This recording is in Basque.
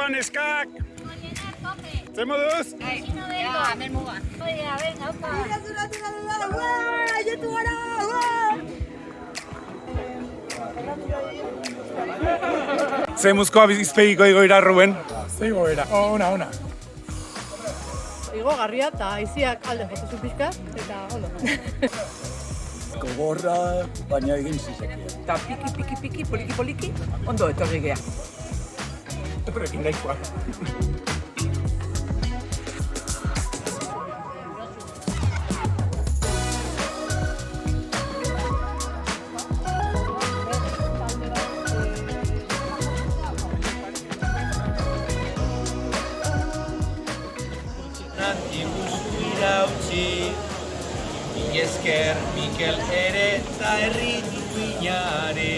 Gabon, neskak! Zer moduz? Ja, hemen mugan. Oia, venga, opa. Ze muzkoa bizpegiko igoira, Ruben? Ze igoera, ona. Igo garria eta aiziak alde jotezu pixka, eta ondo. Gogorra, baina egin zizekien. Eta piki, poliki, ondo etorri gea. Etorrekin nahikoa. Esker Mikel ere eta herri duinare.